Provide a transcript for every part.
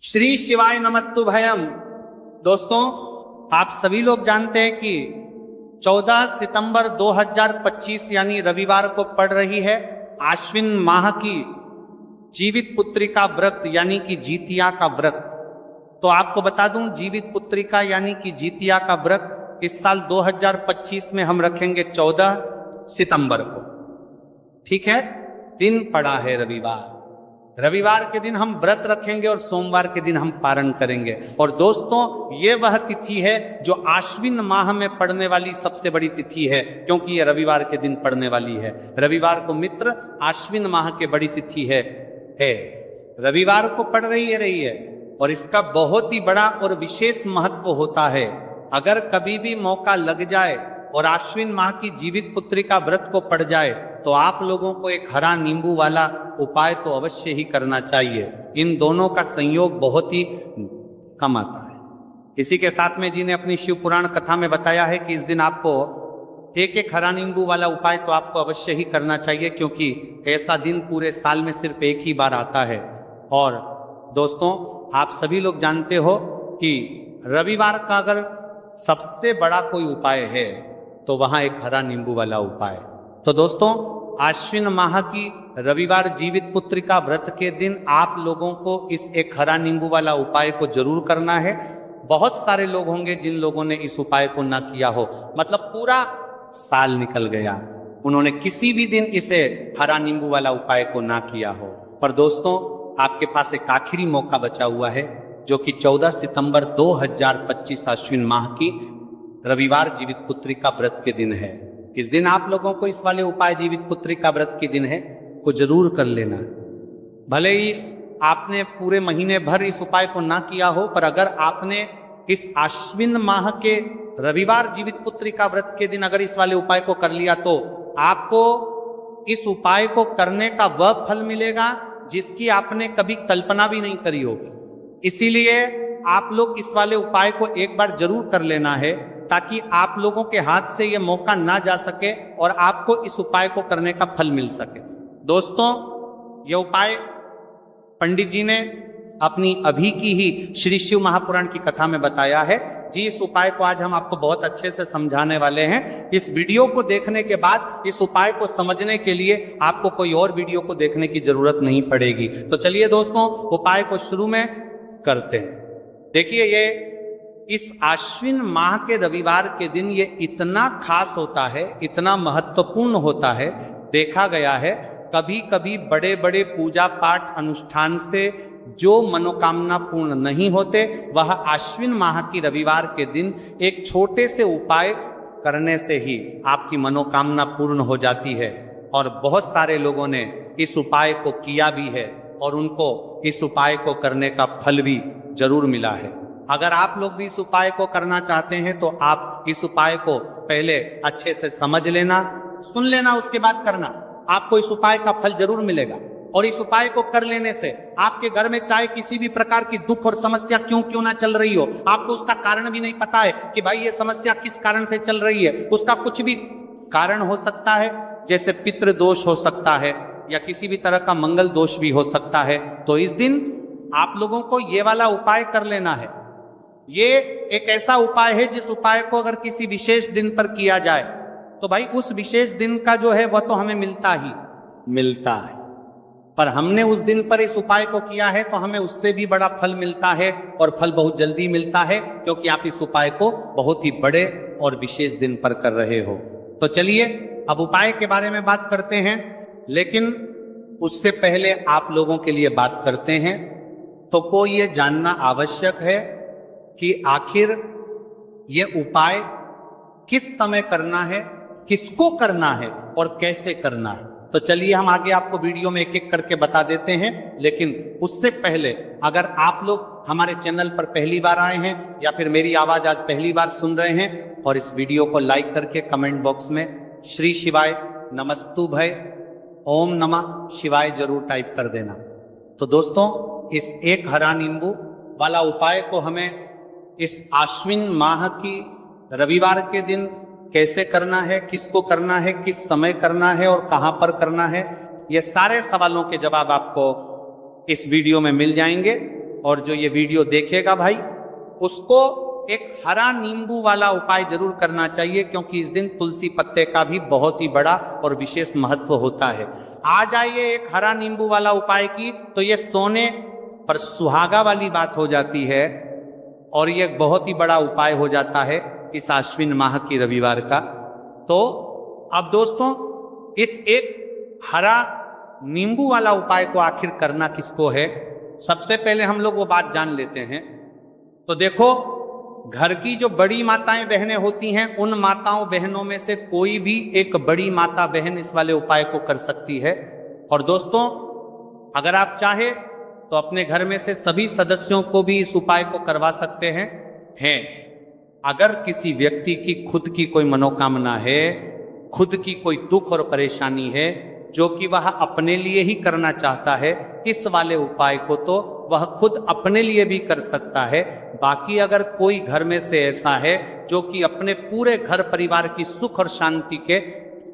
श्री शिवाय नमस्तु भयम। दोस्तों, आप सभी लोग जानते हैं कि 14 सितंबर 2025 यानी रविवार को पड़ रही है आश्विन माह की जीवित पुत्रिका व्रत यानी कि जीतिया का व्रत। तो आपको बता दूं, जीवित पुत्रिका यानी कि जीतिया का व्रत इस साल 2025 में हम रखेंगे 14 सितंबर को। ठीक है, दिन पड़ा है रविवार। रविवार के दिन हम व्रत रखेंगे और सोमवार के दिन हम पारण करेंगे। और दोस्तों, ये वह तिथि है जो आश्विन माह में पड़ने वाली सबसे बड़ी तिथि है, क्योंकि ये रविवार के दिन पड़ने वाली है। रविवार को मित्र आश्विन माह के बड़ी तिथि है। रविवार को पड़ रही है और इसका बहुत ही बड़ा और विशेष महत्व होता है। अगर कभी भी मौका लग जाए और आश्विन माह की जीवित पुत्रिका व्रत को पड़ जाए तो आप लोगों को एक हरा नींबू वाला उपाय तो अवश्य ही करना चाहिए। इन दोनों का संयोग बहुत ही कम आता है। इसी के साथ में जी ने अपनी शिव पुराण कथा में बताया है कि इस दिन आपको एक एक हरा नींबू वाला उपाय तो आपको अवश्य ही करना चाहिए, क्योंकि ऐसा दिन पूरे साल में सिर्फ एक ही बार आता है। और दोस्तों, आप सभी लोग जानते हो कि रविवार का अगर सबसे बड़ा कोई उपाय है तो वहां एक हरा नींबू वाला उपाय। तो दोस्तों, आश्विन माह की रविवार जीवित पुत्रिका व्रत के दिन आप लोगों को इस एक हरा नींबू वाला उपाय को जरूर करना है। बहुत सारे लोग होंगे जिन लोगों ने इस उपाय को ना किया हो, मतलब पूरा साल निकल गया, उन्होंने किसी भी दिन इसे हरा नींबू वाला उपाय को ना किया हो। पर दोस्तों, आपके पास एक आखिरी मौका बचा हुआ है, जो कि 14 सितंबर 2025 आश्विन माह की रविवार जीवित पुत्रिका व्रत के दिन है। इस दिन आप लोगों को इस वाले उपाय जीवित पुत्रिका व्रत के दिन है को जरूर कर लेना। भले ही आपने पूरे महीने भर इस उपाय को ना किया हो, पर अगर आपने इस आश्विन माह के रविवार जीवित पुत्रिका व्रत के दिन अगर इस वाले उपाय को कर लिया तो आपको इस उपाय को करने का वह फल मिलेगा जिसकी आपने कभी कल्पना भी नहीं करी होगी। इसीलिए आप लोग इस वाले उपाय को एक बार जरूर कर लेना है, ताकि आप लोगों के हाथ से यह मौका ना जा सके और आपको इस उपाय को करने का फल मिल सके। दोस्तों, यह उपाय पंडित जी ने अपनी अभी की ही श्री शिव महापुराण की कथा में बताया है। जी, इस उपाय को आज हम आपको बहुत अच्छे से समझाने वाले हैं। इस वीडियो को देखने के बाद इस उपाय को समझने के लिए आपको कोई और वीडियो को देखने की जरूरत नहीं पड़ेगी। तो चलिए दोस्तों, उपाय को शुरू में करते हैं। देखिए, ये इस आश्विन माह के रविवार के दिन ये इतना खास होता है, इतना महत्वपूर्ण होता है। देखा गया है कभी कभी बड़े बड़े पूजा पाठ अनुष्ठान से जो मनोकामना पूर्ण नहीं होते, वह आश्विन माह की रविवार के दिन एक छोटे से उपाय करने से ही आपकी मनोकामना पूर्ण हो जाती है। और बहुत सारे लोगों ने इस उपाय को किया भी है और उनको इस उपाय को करने का फल भी जरूर मिला है। अगर आप लोग भी इस उपाय को करना चाहते हैं तो आप इस उपाय को पहले अच्छे से समझ लेना, सुन लेना, उसके बाद करना। आपको इस उपाय का फल जरूर मिलेगा। और इस उपाय को कर लेने से आपके घर में चाहे किसी भी प्रकार की दुख और समस्या क्यों ना चल रही हो, आपको उसका कारण भी नहीं पता है कि भाई ये समस्या किस कारण से चल रही है, उसका कुछ भी कारण हो सकता है, जैसे पितृ दोष हो सकता है या किसी भी तरह का मंगल दोष भी हो सकता है। तो इस दिन आप लोगों को ये वाला उपाय कर लेना है। ये एक ऐसा उपाय है जिस उपाय को अगर किसी विशेष दिन पर किया जाए तो भाई उस विशेष दिन का जो है वह तो हमें मिलता ही मिलता है। पर हमने उस दिन पर इस उपाय को किया है तो हमें उससे भी बड़ा फल मिलता है, और फल बहुत जल्दी मिलता है, क्योंकि आप इस उपाय को बहुत ही बड़े और विशेष दिन पर कर रहे हो। तो चलिए अब उपाय के बारे में बात करते हैं, लेकिन उससे पहले आप लोगों के लिए बात करते हैं तो को ये जानना आवश्यक है कि आखिर ये उपाय किस समय करना है, किसको करना है और कैसे करना है। तो चलिए हम आगे आपको वीडियो में एक एक करके बता देते हैं। लेकिन उससे पहले अगर आप लोग हमारे चैनल पर पहली बार आए हैं या फिर मेरी आवाज आज पहली बार सुन रहे हैं, और इस वीडियो को लाइक करके कमेंट बॉक्स में श्री शिवाय नमस्तु भय ओम नमः शिवाय जरूर टाइप कर देना। तो दोस्तों, इस एक हरा नींबू वाला उपाय को हमें इस आश्विन माह की रविवार के दिन कैसे करना है, किसको करना है, किस समय करना है और कहां पर करना है, ये सारे सवालों के जवाब आपको इस वीडियो में मिल जाएंगे। और जो ये वीडियो देखेगा भाई, उसको एक हरा नींबू वाला उपाय जरूर करना चाहिए, क्योंकि इस दिन तुलसी पत्ते का भी बहुत ही बड़ा और विशेष महत्व होता है। आ जाइए एक हरा नींबू वाला उपाय की, तो ये सोने पर सुहागा वाली बात हो जाती है और ये बहुत ही बड़ा उपाय हो जाता है इस आश्विन माह की रविवार का। तो अब दोस्तों, इस एक हरा नींबू वाला उपाय को आखिर करना किसको है, सबसे पहले हम लोग वो बात जान लेते हैं। तो देखो, घर की जो बड़ी माताएं बहनें होती हैं, उन माताओं बहनों में से कोई भी एक बड़ी माता बहन इस वाले उपाय को कर सकती है। और दोस्तों, अगर आप चाहे तो अपने घर में से सभी सदस्यों को भी इस उपाय को करवा सकते हैं। अगर किसी व्यक्ति की खुद की कोई मनोकामना है, खुद की कोई दुख और परेशानी है जो कि वह अपने लिए ही करना चाहता है, इस वाले उपाय को तो वह खुद अपने लिए भी कर सकता है। बाकी अगर कोई घर में से ऐसा है जो कि अपने पूरे घर परिवार की सुख और शांति के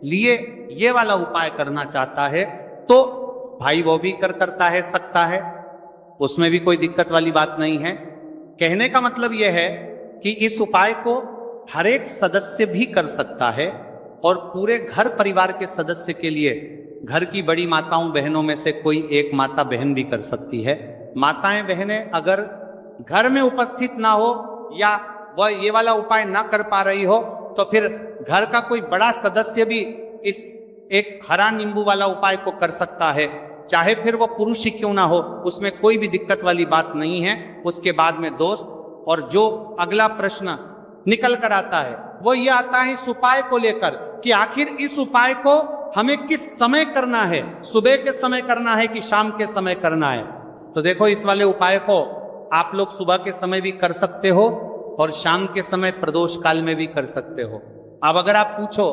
लिए ये वाला उपाय करना चाहता है, तो भाई वो भी करता है, सकता है, उसमें भी कोई दिक्कत वाली बात नहीं है। कहने का मतलब यह है कि इस उपाय को हर एक सदस्य भी कर सकता है और पूरे घर परिवार के सदस्य के लिए घर की बड़ी माताओं बहनों में से कोई एक माता बहन भी कर सकती है। माताएं बहनें अगर घर में उपस्थित ना हो या वह ये वाला उपाय ना कर पा रही हो, तो फिर घर का कोई बड़ा सदस्य भी इस एक हरा नींबू वाला उपाय को कर सकता है, चाहे फिर वो पुरुष ही क्यों ना हो, उसमें कोई भी दिक्कत वाली बात नहीं है। उसके बाद में दोस्त, और जो अगला प्रश्न निकल कर आता है वो ये आता है इस उपाय को लेकर कि आखिर इस उपाय को हमें किस समय करना है, सुबह के समय करना है कि शाम के समय करना है। तो देखो, इस वाले उपाय को आप लोग सुबह के समय भी कर सकते हो और शाम के समय प्रदोष काल में भी कर सकते हो। अब अगर आप पूछो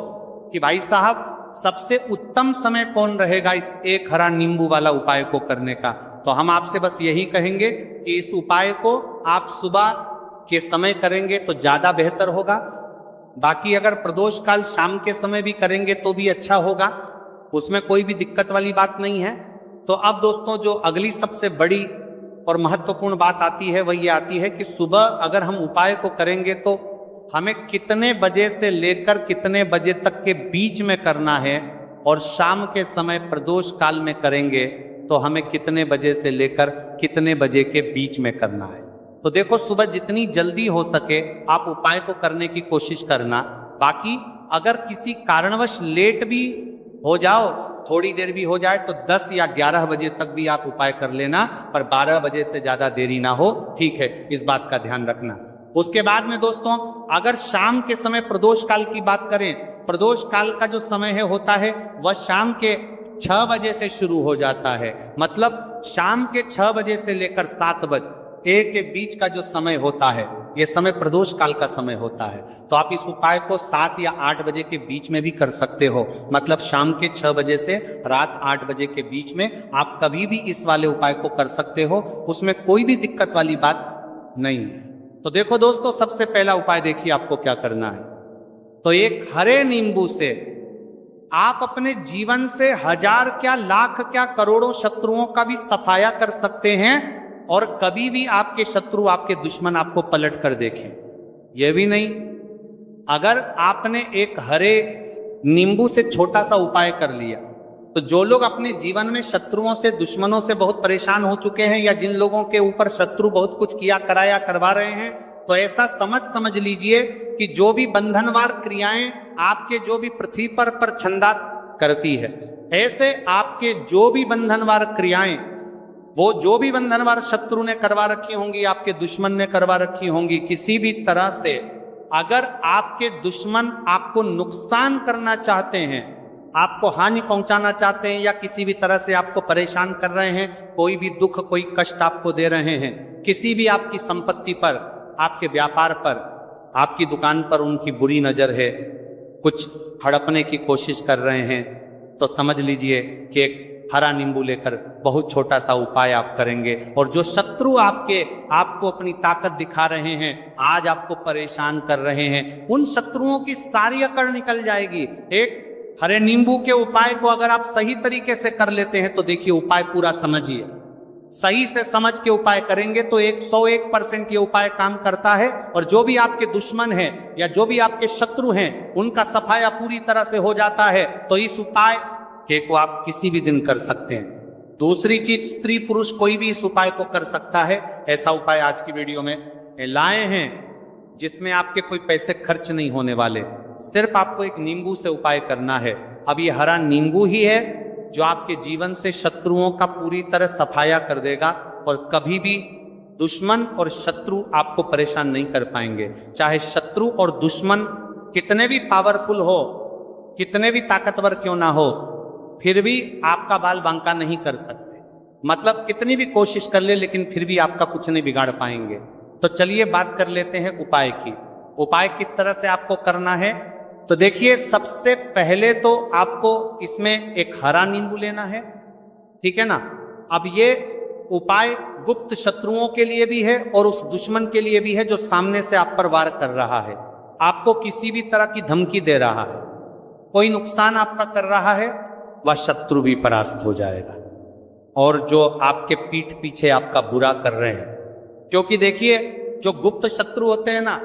कि भाई साहब सबसे उत्तम समय कौन रहेगा इस एक हरा नींबू वाला उपाय को करने का, तो हम आपसे बस यही कहेंगे कि इस उपाय को आप सुबह के समय करेंगे तो ज्यादा बेहतर होगा। बाकी अगर प्रदोष काल शाम के समय भी करेंगे तो भी अच्छा होगा, उसमें कोई भी दिक्कत वाली बात नहीं है। तो अब दोस्तों, जो अगली सबसे बड़ी और महत्वपूर्ण बात आती है वह ये आती है कि सुबह अगर हम उपाय को करेंगे तो हमें कितने बजे से लेकर कितने बजे तक के बीच में करना है, और शाम के समय प्रदोष काल में करेंगे तो हमें कितने बजे से लेकर कितने बजे के बीच में करना है। तो देखो, सुबह जितनी जल्दी हो सके आप उपाय को करने की कोशिश करना। बाकी अगर किसी कारणवश लेट भी हो जाओ, थोड़ी देर भी हो जाए, तो 10 या 11 बजे तक भी आप उपाय कर लेना, पर 12 बजे से ज्यादा देरी ना हो, ठीक है, इस बात का ध्यान रखना। उसके बाद में दोस्तों, अगर शाम के समय प्रदोष काल की बात करें, प्रदोष काल का जो समय है होता है वह शाम के 6 बजे से शुरू हो जाता है। मतलब शाम के 6 बजे से लेकर 7 बजे के बीच का जो समय होता है, यह समय प्रदोष काल का समय होता है। तो आप इस उपाय को 7 या 8 बजे के बीच में भी कर सकते हो। मतलब शाम के 6 बजे से रात 8 बजे के बीच में आप कभी भी इस वाले उपाय को कर सकते हो, उसमें कोई भी दिक्कत वाली बात नहीं है। तो देखो दोस्तों, सबसे पहला उपाय देखिए आपको क्या करना है। तो एक हरे नींबू से आप अपने जीवन से 1000 क्या लाख क्या करोड़ों शत्रुओं का भी सफाया कर सकते हैं, और कभी भी आपके शत्रु आपके दुश्मन आपको पलट कर देखें। यह भी नहीं, अगर आपने एक हरे नींबू से छोटा सा उपाय कर लिया, तो जो लोग अपने जीवन में शत्रुओं से दुश्मनों से बहुत परेशान हो चुके हैं, या जिन लोगों के ऊपर शत्रु बहुत कुछ किया कराया करवा रहे हैं, तो ऐसा समझ लीजिए कि जो भी बंधनवार क्रियाएं आपके जो भी पृथ्वी पर छंदा करती है, ऐसे आपके जो भी बंधनवार क्रियाएं, वो जो भी बंधनवार शत्रु ने करवा रखी होंगी, आपके दुश्मन ने करवा रखी होंगी, किसी भी तरह से अगर आपके दुश्मन आपको नुकसान करना चाहते हैं, आपको हानि पहुंचाना चाहते हैं, या किसी भी तरह से आपको परेशान कर रहे हैं, कोई भी दुख कोई कष्ट आपको दे रहे हैं, किसी भी आपकी संपत्ति पर, आपके व्यापार पर, आपकी दुकान पर उनकी बुरी नजर है, कुछ हड़पने की कोशिश कर रहे हैं, तो समझ लीजिए कि एक हरा नींबू लेकर बहुत छोटा सा उपाय आप करेंगे, और जो शत्रु आपको अपनी ताकत दिखा रहे हैं, आज आपको परेशान कर रहे हैं, उन शत्रुओं की सारी अकड़ निकल जाएगी। एक हरे नींबू के उपाय को अगर आप सही तरीके से कर लेते हैं तो देखिए उपाय पूरा समझिए, सही से समझ के उपाय करेंगे तो 101% ये उपाय काम करता है। और जो भी आपके दुश्मन हैं या जो भी आपके शत्रु हैं उनका सफाया पूरी तरह से हो जाता है। तो इस उपाय को आप किसी भी दिन कर सकते हैं। दूसरी चीज, स्त्री पुरुष कोई भी इस उपाय को कर सकता है। ऐसा उपाय आज की वीडियो में लाए हैं जिसमें आपके कोई पैसे खर्च नहीं होने वाले। सिर्फ आपको एक नींबू से उपाय करना है। अब ये हरा नींबू ही है जो आपके जीवन से शत्रुओं का पूरी तरह सफाया कर देगा और कभी भी दुश्मन और शत्रु आपको परेशान नहीं कर पाएंगे। चाहे शत्रु और दुश्मन कितने भी पावरफुल हो, कितने भी ताकतवर क्यों ना हो, फिर भी आपका बाल बांका नहीं कर सकते। मतलब कितनी भी कोशिश कर ले लेकिन फिर भी आपका कुछ नहीं बिगाड़ पाएंगे। तो चलिए बात कर लेते हैं उपाय की। उपाय किस तरह से आपको करना है तो देखिए, सबसे पहले तो आपको इसमें एक हरा नींबू लेना है, ठीक है ना। अब ये उपाय गुप्त शत्रुओं के लिए भी है और उस दुश्मन के लिए भी है जो सामने से आप पर वार कर रहा है, आपको किसी भी तरह की धमकी दे रहा है, कोई नुकसान आपका कर रहा है, वह शत्रु भी परास्त हो जाएगा। और जो आपके पीठ पीछे आपका बुरा कर रहे हैं, क्योंकि देखिए जो गुप्त शत्रु होते हैं ना,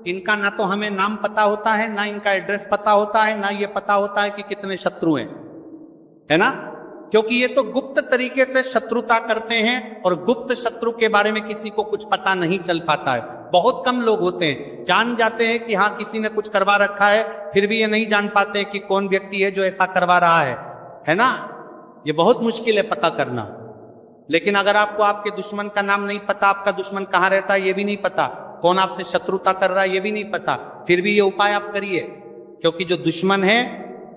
इनका ना तो हमें नाम पता होता है, ना इनका एड्रेस पता होता है, ना ये पता होता है कि कितने शत्रु हैं, है ना। क्योंकि ये तो गुप्त तरीके से शत्रुता करते हैं और गुप्त शत्रु के बारे में किसी को कुछ पता नहीं चल पाता है। बहुत कम लोग होते हैं, जान जाते हैं कि हाँ किसी ने कुछ करवा रखा है, फिर भी ये नहीं जान पाते कि कौन व्यक्ति है जो ऐसा करवा रहा है ना। ये बहुत मुश्किल है पता करना। लेकिन अगर आपको आपके दुश्मन का नाम नहीं पता, आपका दुश्मन कहाँ रहता है ये भी नहीं पता, कौन आपसे शत्रुता कर रहा है ये भी नहीं पता, फिर भी ये उपाय आप करिए। क्योंकि जो दुश्मन है,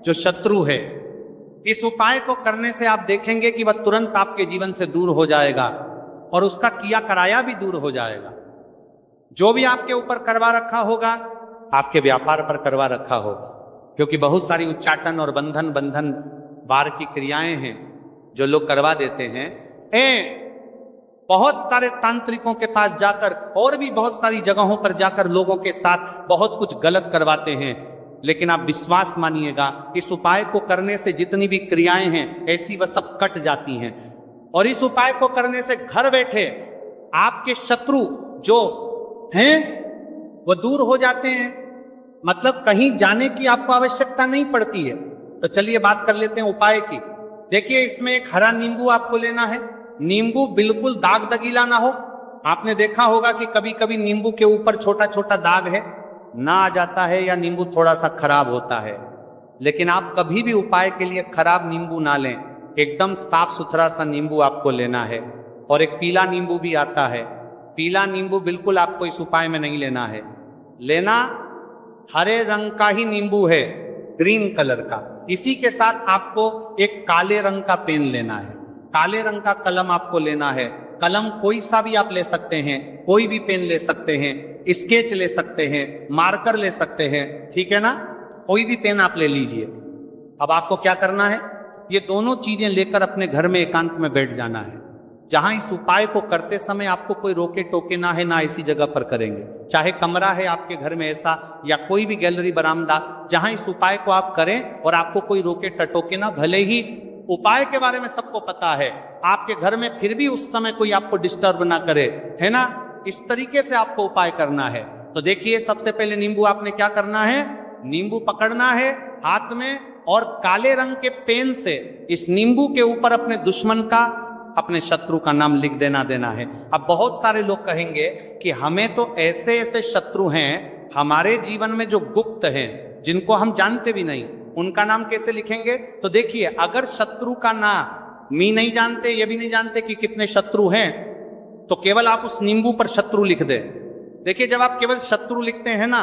जो शत्रु है, इस उपाय को करने से आप देखेंगे कि वह तुरंत आपके जीवन से दूर हो जाएगा और उसका किया कराया भी दूर हो जाएगा। जो भी आपके ऊपर करवा रखा होगा, आपके व्यापार पर करवा रखा होगा। क्योंकि बहुत सारी उच्चाटन और बंधन वार की क्रियाएं हैं जो लोग करवा देते हैं। बहुत सारे तांत्रिकों के पास जाकर और भी बहुत सारी जगहों पर जाकर लोगों के साथ बहुत कुछ गलत करवाते हैं। लेकिन आप विश्वास मानिएगा, इस उपाय को करने से जितनी भी क्रियाएं हैं ऐसी वह सब कट जाती हैं। और इस उपाय को करने से घर बैठे आपके शत्रु जो हैं वो दूर हो जाते हैं। मतलब कहीं जाने की आपको आवश्यकता नहीं पड़ती है। तो चलिए बात कर लेते हैं उपाय की। देखिए, इसमें एक हरा नींबू आपको लेना है। नींबू बिल्कुल दाग दगीला ना हो। आपने देखा होगा कि कभी कभी नींबू के ऊपर छोटा छोटा दाग है ना आ जाता है, या नींबू थोड़ा सा खराब होता है। लेकिन आप कभी भी उपाय के लिए खराब नींबू ना लें, एकदम साफ सुथरा सा नींबू आपको लेना है। और एक पीला नींबू भी आता है, पीला नींबू बिल्कुल आपको इस उपाय में नहीं लेना है। लेना हरे रंग का ही नींबू है, ग्रीन कलर का। इसी के साथ आपको एक काले रंग का पेन लेना है, काले रंग का कलम आपको लेना है। कलम कोई सा भी आप ले सकते हैं, कोई भी पेन ले सकते हैं, स्केच ले सकते हैं, मार्कर ले सकते हैं, ठीक है ना। कोई भी पेन आप ले लीजिए। अब आपको क्या करना है, ये दोनों चीजें लेकर अपने घर में एकांत में बैठ जाना है, जहां इस उपाय को करते समय आपको कोई रोके टोके ना है, ना ऐसी जगह पर करेंगे। चाहे कमरा है आपके घर में ऐसा, या कोई भी गैलरी बरामदा, जहां इस उपाय को आप करें और आपको कोई रोके टटोके ना। भले ही उपाय के बारे में सबको पता है आपके घर में, फिर भी उस समय कोई आपको डिस्टर्ब ना करे, है ना। इस तरीके से आपको उपाय करना है। तो देखिए, सबसे पहले नींबू आपने क्या करना है, नींबू पकड़ना है हाथ में और काले रंग के पेन से इस नींबू के ऊपर अपने दुश्मन का, अपने शत्रु का नाम लिख देना है। अब बहुत सारे लोग कहेंगे कि हमें तो ऐसे ऐसे शत्रु हैं हमारे जीवन में जो गुप्त हैं, जिनको हम जानते भी नहीं, उनका नाम कैसे लिखेंगे। तो देखिए, अगर शत्रु का नाम नहीं जानते, ये भी नहीं जानते कि कितने शत्रु हैं, तो केवल आप उस नींबू पर शत्रु लिख दे। देखिए, जब आप केवल शत्रु लिखते हैं ना,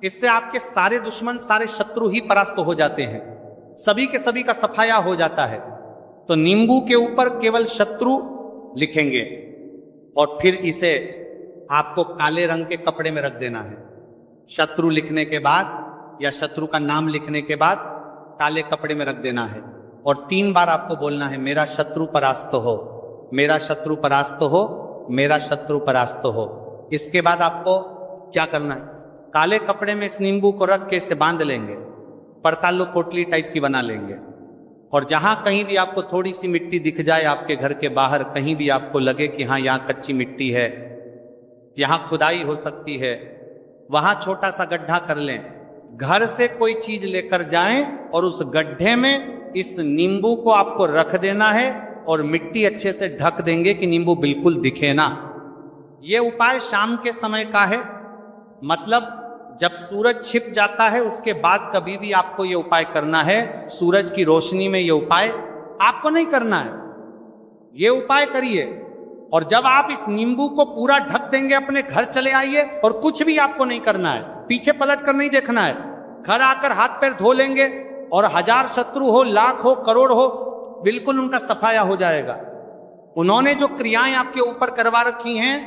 इससे आपके सारे दुश्मन, सारे शत्रु ही परास्त हो जाते हैं, सभी के सभी का सफाया हो जाता है। तो नींबू के ऊपर केवल शत्रु लिखेंगे और फिर इसे आपको काले रंग के कपड़े में रख देना है। शत्रु लिखने के बाद या शत्रु का नाम लिखने के बाद काले कपड़े में रख देना है और 3 बार आपको बोलना है, मेरा शत्रु परास्त हो, मेरा शत्रु परास्त हो, मेरा शत्रु परास्त हो। इसके बाद आपको क्या करना है, काले कपड़े में इस नींबू को रख के इसे बांध लेंगे, परतालू पोटली टाइप की बना लेंगे और जहां कहीं भी आपको थोड़ी सी मिट्टी दिख जाए आपके घर के बाहर, कहीं भी आपको लगे कि हाँ यहाँ कच्ची मिट्टी है, यहाँ खुदाई हो सकती है, वहां छोटा सा गड्ढा कर लें। घर से कोई चीज लेकर जाएं और उस गड्ढे में इस नींबू को आपको रख देना है और मिट्टी अच्छे से ढक देंगे कि नींबू बिल्कुल दिखे ना। ये उपाय शाम के समय का है, मतलब जब सूरज छिप जाता है उसके बाद कभी भी आपको ये उपाय करना है। सूरज की रोशनी में ये उपाय आपको नहीं करना है, ये उपाय करिए। और जब आप इस नींबू को पूरा ढक देंगे अपने घर चले आइए और कुछ भी आपको नहीं करना है, पीछे पलट कर नहीं देखना है। घर आकर हाथ पैर धो लेंगे और 1000 शत्रु हो, लाख हो, करोड़ हो, बिल्कुल उनका सफाया हो जाएगा। उन्होंने जो क्रियाएं आपके ऊपर करवा रखी हैं,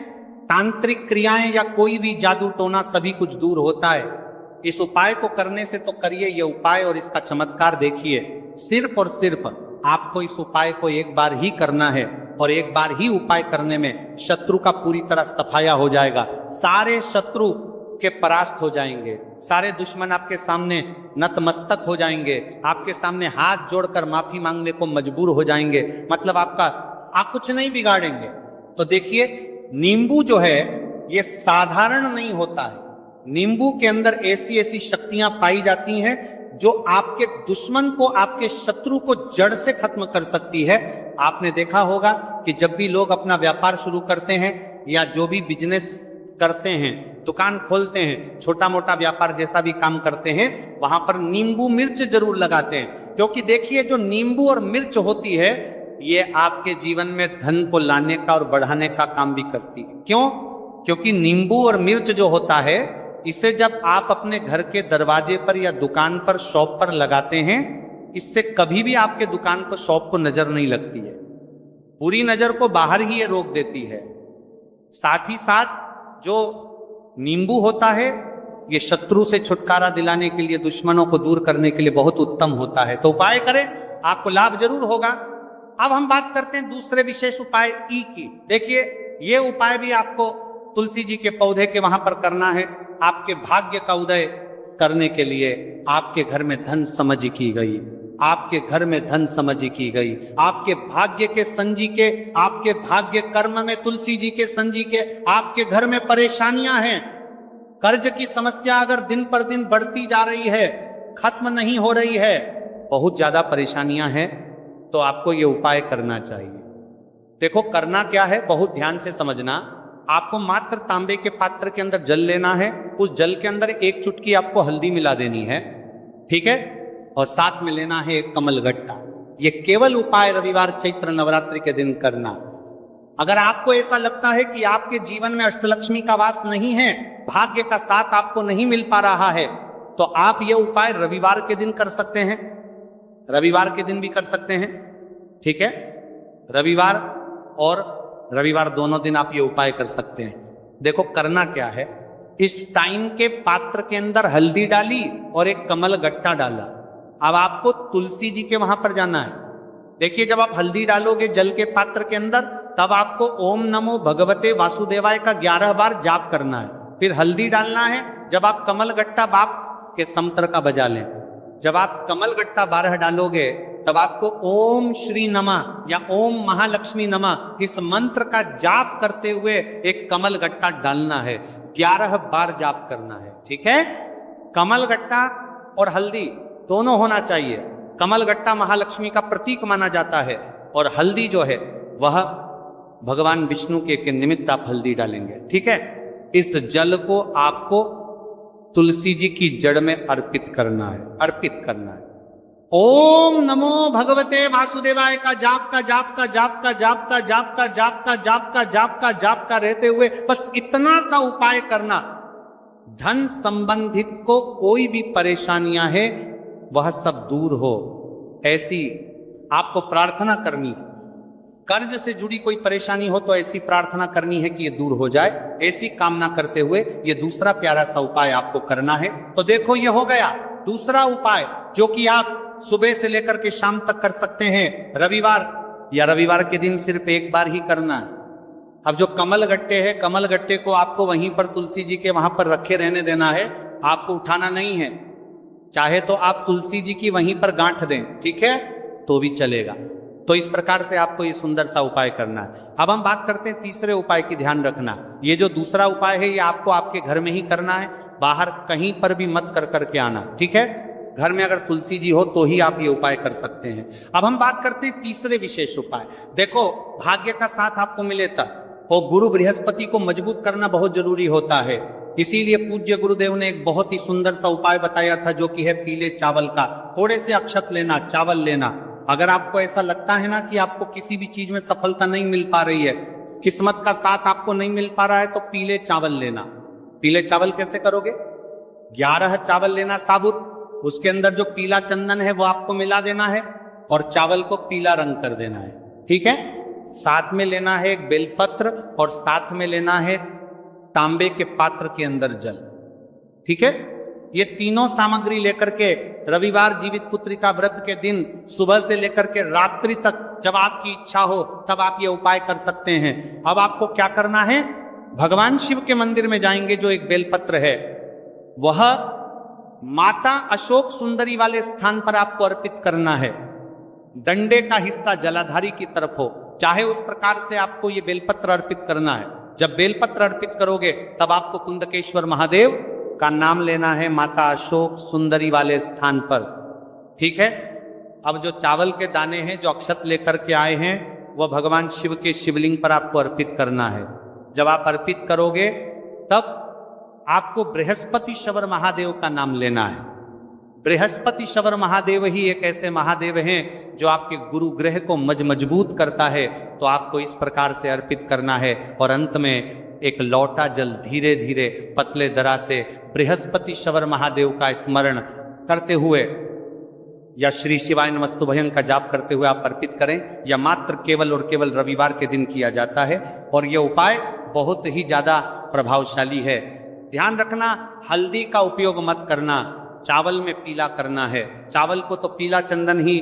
तांत्रिक क्रियाएं या कोई भी जादू टोना, सभी कुछ दूर होता है। इस उपाय को करने से तो करिए ये उपाय और इसका चमत्कार देखिए। सिर्फ और सिर्फ आपको इस उपाय को एक बार ही करना है और एक बार ही उपाय करने में शत्रु का पूरी तरह सफाया हो जाएगा। सारे शत्रु के परास्त हो जाएंगे, सारे दुश्मन आपके सामने नतमस्तक हो जाएंगे, आपके सामने हाथ जोड़कर माफी मांगने को मजबूर हो जाएंगे। मतलब आप कुछ नहीं बिगाड़ेंगे। तो देखिए, नींबू जो है ये साधारण नहीं होता है। नींबू के अंदर ऐसी ऐसी शक्तियां पाई जाती हैं जो आपके दुश्मन को, आपके शत्रु को जड़ से खत्म कर सकती है। आपने देखा होगा कि जब भी लोग अपना व्यापार शुरू करते हैं या जो भी बिजनेस करते हैं, दुकान खोलते हैं, छोटा मोटा व्यापार जैसा भी काम करते हैं, वहां पर नींबू मिर्च जरूर लगाते हैं। क्योंकि देखिए, जो नींबू और मिर्च होती है ये आपके जीवन में धन को लाने का और बढ़ाने का काम भी करती है। क्यों? क्योंकि नींबू और मिर्च जो होता है, इसे जब आप अपने घर के दरवाजे पर या दुकान पर, शॉप पर लगाते हैं, इससे कभी भी आपके दुकान को, शॉप को नजर नहीं लगती है। पूरी नजर को बाहर ही ये रोक देती है। साथ ही साथ जो नींबू होता है ये शत्रु से छुटकारा दिलाने के लिए, दुश्मनों को दूर करने के लिए बहुत उत्तम होता है। तो उपाय करें, आपको लाभ जरूर होगा। अब हम बात करते हैं दूसरे विशेष उपाय ई की। देखिए, ये उपाय भी आपको तुलसी जी के पौधे के वहां पर करना है। आपके भाग्य का उदय करने के लिए आपके घर में धन समझ की गई, आपके घर में धन समझ की गई, आपके भाग्य के संजी के, आपके भाग्य कर्म में तुलसी जी के संजी के, आपके घर में परेशानियां हैं, कर्ज की समस्या अगर दिन पर दिन बढ़ती जा रही है, खत्म नहीं हो रही है, बहुत ज्यादा परेशानियां हैं, तो आपको ये उपाय करना चाहिए। देखो करना क्या है, बहुत ध्यान से समझना। आपको मात्र तांबे के पात्र के अंदर जल लेना है, उस जल के अंदर 1 चुटकी आपको हल्दी मिला देनी है, ठीक है, और साथ में लेना है एक कमलगट्टा। ये केवल उपाय रविवार चैत्र नवरात्रि के दिन करना। अगर आपको ऐसा लगता है कि आपके जीवन में अष्टलक्ष्मी का वास नहीं है, भाग्य का साथ आपको नहीं मिल पा रहा है, तो आप ये उपाय रविवार के दिन कर सकते हैं, रविवार के दिन भी कर सकते हैं, ठीक है। रविवार और रविवार दोनों दिन आप ये उपाय कर सकते हैं। देखो करना क्या है, इस टाइम के पात्र के अंदर हल्दी डाली और एक कमल गट्टा डाला। अब आपको तुलसी जी के वहां पर जाना है। देखिए, जब आप हल्दी डालोगे जल के पात्र के अंदर, तब आपको ओम नमो भगवते वासुदेवाय का 11 बार जाप करना है। फिर हल्दी डालना है। जब आप कमल गट्टा बाप के समतर का बजा लें, जब आप कमल गट्टा 12 डालोगे, तब आपको ओम श्री नमः या ओम महालक्ष्मी नमः इस मंत्र का जाप करते हुए एक कमल गट्टा डालना है। 11 बार जाप करना है, ठीक है। कमल गट्टा और हल्दी दोनों होना चाहिए। कमल गट्टा महालक्ष्मी का प्रतीक माना जाता है और हल्दी जो है वह भगवान विष्णु के निमित्त आप हल्दी डालेंगे, ठीक है। इस जल को आपको तुलसी जी की जड़ में अर्पित करना है, अर्पित करना है। ओम नमो भगवते वासुदेवाय का जाप का जाप का जाप का जाप का जाप का जाप का जाप का जाप का जाप का रहते हुए बस इतना सा उपाय करना। धन संबंधित को कोई भी परेशानियां है वह सब दूर हो, ऐसी आपको प्रार्थना करनी है। कर्ज से जुड़ी कोई परेशानी हो तो ऐसी प्रार्थना करनी है कि ये दूर हो जाए। ऐसी कामना करते हुए ये दूसरा प्यारा सा उपाय आपको करना है। तो देखो, ये हो गया दूसरा उपाय जो कि आप सुबह से लेकर के शाम तक कर सकते हैं। रविवार या रविवार के दिन सिर्फ एक बार ही करना है। अब जो कमल गट्टे है, कमल गट्टे को आपको वहीं पर तुलसी जी के वहां पर रखे रहने देना है, आपको उठाना नहीं है। चाहे तो आप तुलसी जी की वहीं पर गांठ दें, ठीक है। तो भी चलेगा। तो इस प्रकार से आपको ये सुंदर सा उपाय करना है। अब हम बात करते हैं तीसरे उपाय की। ध्यान रखना, ये जो दूसरा उपाय है ये आपको आपके घर में ही करना है, बाहर कहीं पर भी मत कर करके आना, ठीक है। घर में अगर तुलसी जी हो तो ही आप ये उपाय कर सकते हैं। अब हम बात करते हैं तीसरे विशेष उपाय। देखो, भाग्य का साथ आपको मिले तब, और गुरु बृहस्पति को मजबूत करना बहुत जरूरी होता है। इसीलिए पूज्य गुरुदेव ने एक बहुत ही सुंदर सा उपाय बताया था, जो कि है पीले चावल का। थोड़े से अक्षत लेना, चावल लेना। अगर आपको ऐसा लगता है ना कि आपको किसी भी चीज में सफलता नहीं मिल पा रही है, किस्मत का साथ आपको नहीं मिल पा रहा है, तो पीले चावल लेना। पीले चावल कैसे करोगे? 11 चावल लेना साबुत, उसके अंदर जो पीला चंदन है वो आपको मिला देना है और चावल को पीला रंग कर देना है, ठीक है। साथ में लेना है एक बेलपत्र और साथ में लेना है तांबे के पात्र के अंदर जल, ठीक है। ये तीनों सामग्री लेकर के रविवार जीवित पुत्रिका व्रत के दिन सुबह से लेकर के रात्रि तक, जब आपकी इच्छा हो तब आप ये उपाय कर सकते हैं। अब आपको क्या करना है? भगवान शिव के मंदिर में जाएंगे, जो एक बेलपत्र है वह माता अशोक सुंदरी वाले स्थान पर आपको अर्पित करना है। डंडे का हिस्सा जलाधारी की तरफ हो, चाहे उस प्रकार से आपको ये बेलपत्र अर्पित करना है। जब बेलपत्र अर्पित करोगे तब आपको कुंदकेश्वर महादेव का नाम लेना है माता अशोक सुंदरी वाले स्थान पर, ठीक है। अब जो चावल के दाने हैं, जो अक्षत लेकर के आए हैं, वह भगवान शिव के शिवलिंग पर आपको अर्पित करना है। जब आप अर्पित करोगे तब आपको बृहस्पति शवर महादेव का नाम लेना है। बृहस्पति शवर महादेव ही एक ऐसे महादेव हैं जो आपके गुरु ग्रह को मजबूत करता है। तो आपको इस प्रकार से अर्पित करना है और अंत में एक लौटा जल धीरे धीरे पतले दरा से बृहस्पति शवर महादेव का स्मरण करते हुए या श्री शिवाय नमस्तुभयं का जाप करते हुए आप अर्पित करें, या मात्र केवल और केवल रविवार के दिन किया जाता है। और यह उपाय बहुत ही ज्यादा प्रभावशाली है। ध्यान रखना, हल्दी का उपयोग मत करना, चावल में पीला करना है। चावल को तो पीला चंदन ही